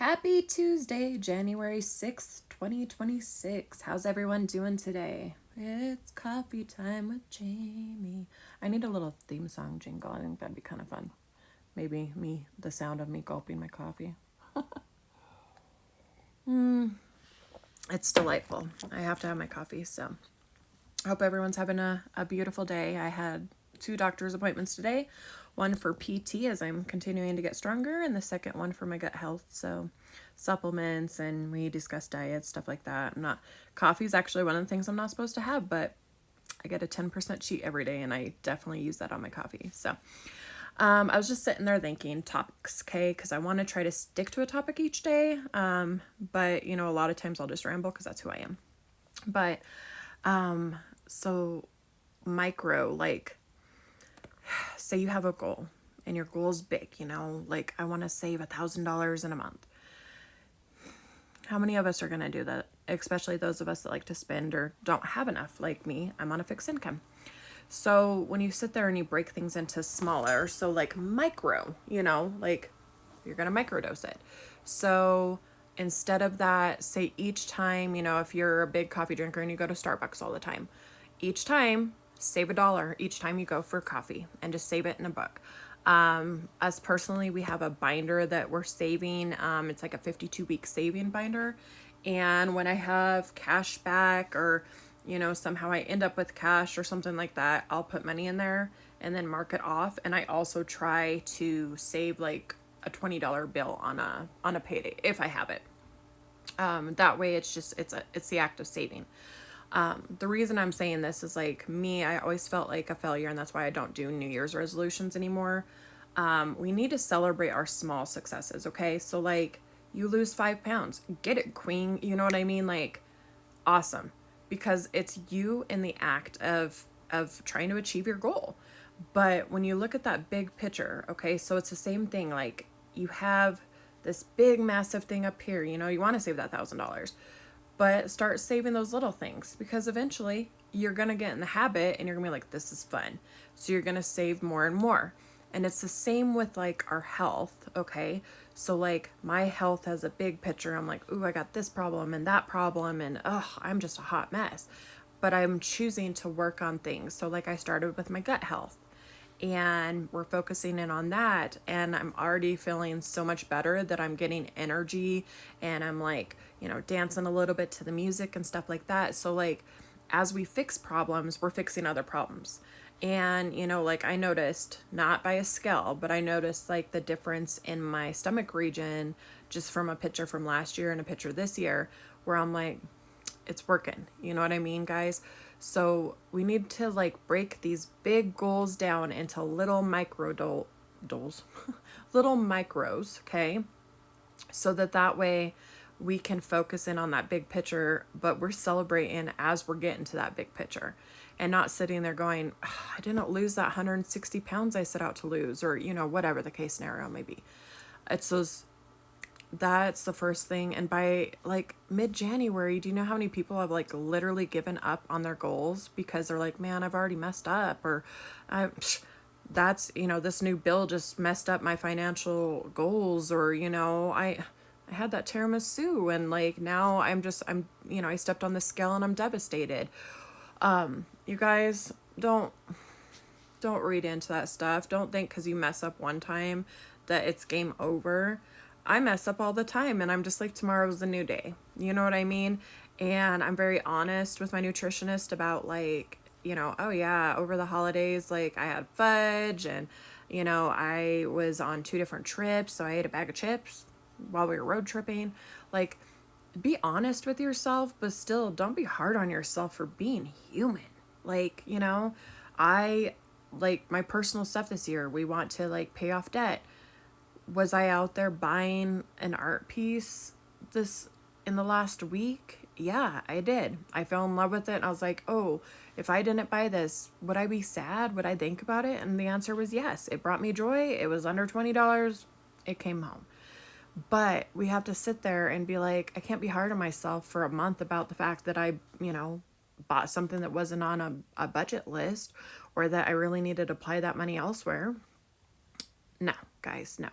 Happy Tuesday, January 6th, 2026. How's everyone doing today? It's coffee time with Jamie. I need a little theme song jingle. I think that'd be kind of fun. Maybe the sound of me gulping my coffee. It's delightful. I have to have my coffee, so I hope everyone's having a beautiful day. I had 2 doctor's appointments today, one for PT as I'm continuing to get stronger, and the second one for my gut health. So supplements, and we discussed diets, stuff like that. Coffee is actually one of the things I'm not supposed to have, but I get a 10% cheat every day, and I definitely use that on my coffee. So I was just sitting there thinking topics, okay, because I want to try to stick to a topic each day. But a lot of times I'll just ramble because that's who I am. But so micro, like, say you have a goal and your goal is big, like I want to save $1,000 in a month. How many of us are going to do that? Especially those of us that like to spend or don't have enough, like me. I'm on a fixed income. So when you sit there and you break things into smaller, so like micro, like you're going to microdose it. So instead of that, say each time, if you're a big coffee drinker and you go to Starbucks all the time, each time save $1 each time you go for coffee and just save it in a book. Us personally, we have a binder that we're saving. It's like a 52-week saving binder. And when I have cash back or, somehow I end up with cash or something like that, I'll put money in there and then mark it off. And I also try to save like a $20 bill on a payday if I have it. That way it's the act of saving. The reason I'm saying this is like me, I always felt like a failure, and that's why I don't do New Year's resolutions anymore. We need to celebrate our small successes, okay? So like you lose 5 pounds, get it, queen. You know what I mean? Like, awesome, because it's you in the act of trying to achieve your goal. But when you look at that big picture, okay, so it's the same thing. Like you have this big massive thing up here, you want to save that $1,000, but start saving those little things, because eventually you're going to get in the habit and you're going to be like, this is fun. So you're going to save more and more. And it's the same with like our health, okay? So like my health has a big picture. I'm like, ooh, I got this problem and that problem, and I'm just a hot mess. But I'm choosing to work on things. So like I started with my gut health, and we're focusing in on that, and I'm already feeling so much better that I'm getting energy, and I'm like, dancing a little bit to the music and stuff like that. So like as we fix problems, we're fixing other problems. And like I noticed, not by a scale, but I noticed like the difference in my stomach region just from a picture from last year and a picture this year, where I'm like, it's working. You know what I mean, guys? So we need to like break these big goals down into little micro doles, little micros, okay? So that way we can focus in on that big picture, but we're celebrating as we're getting to that big picture, and not sitting there going, I didn't lose that 160 pounds I set out to lose, or, whatever the case scenario may be. It's those That's the first thing. And by like mid-January, do you know how many people have like literally given up on their goals because they're like, man, I've already messed up, or I that's, this new bill just messed up my financial goals, or, I had that tiramisu, and like now I stepped on the scale and I'm devastated. You guys, don't read into that stuff. Don't think because you mess up one time that it's game over. I mess up all the time, and I'm just like, tomorrow's a new day. You know what I mean? And I'm very honest with my nutritionist about like, oh yeah, over the holidays, like I had fudge, and, I was on 2 different trips. So I ate a bag of chips while we were road tripping. Like, be honest with yourself, but still don't be hard on yourself for being human. Like, I like my personal stuff this year. We want to like pay off debt. Was I out there buying an art piece this in the last week? Yeah, I did. I fell in love with it, and I was like, oh, if I didn't buy this, would I be sad? Would I think about it? And the answer was yes. It brought me joy. It was under $20. It came home. But we have to sit there and be like, I can't be hard on myself for a month about the fact that I, bought something that wasn't on a budget list, or that I really needed to apply that money elsewhere. No, guys, no.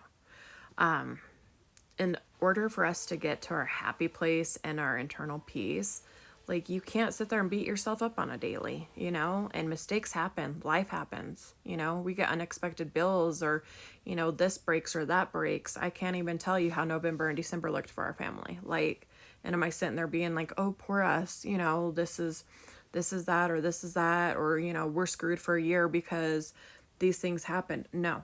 in order for us to get to our happy place and our internal peace, like you can't sit there and beat yourself up on a daily, and mistakes happen, life happens, we get unexpected bills or, this breaks or that breaks. I can't even tell you how November and December looked for our family. Like, and am I sitting there being like, oh, poor us, this is that, or this is that, or, we're screwed for a year because these things happened. No,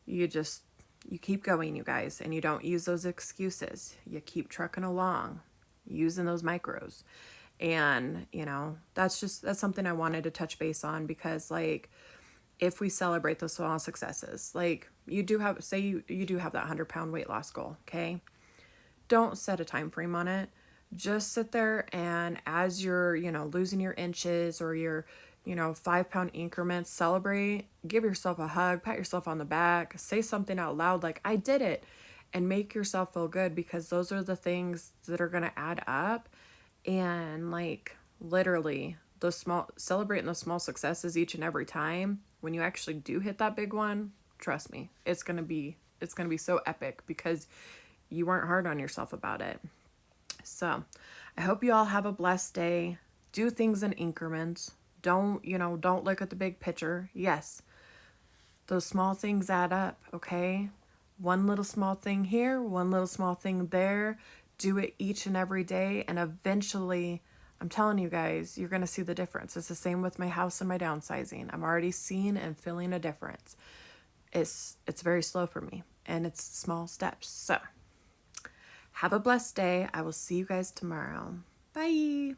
you just, you keep going, you guys, and you don't use those excuses. You keep trucking along, using those micros. And, that's something I wanted to touch base on because, like, if we celebrate the small successes, like you do have, say you do have that 100-pound weight loss goal, okay? Don't set a time frame on it. Just sit there and as you're, losing your inches or your, 5-pound increments, celebrate, give yourself a hug, pat yourself on the back, say something out loud like, I did it, and make yourself feel good because those are the things that are going to add up. And like literally celebrating the small successes each and every time when you actually do hit that big one, trust me, it's going to be so epic because you weren't hard on yourself about it. So I hope you all have a blessed day. Do things in increments. Don't look at the big picture. Yes, those small things add up, okay? One little small thing here, one little small thing there. Do it each and every day, and eventually, I'm telling you guys, you're going to see the difference. It's the same with my house and my downsizing. I'm already seeing and feeling a difference. It's very slow for me, and it's small steps. So, have a blessed day. I will see you guys tomorrow. Bye.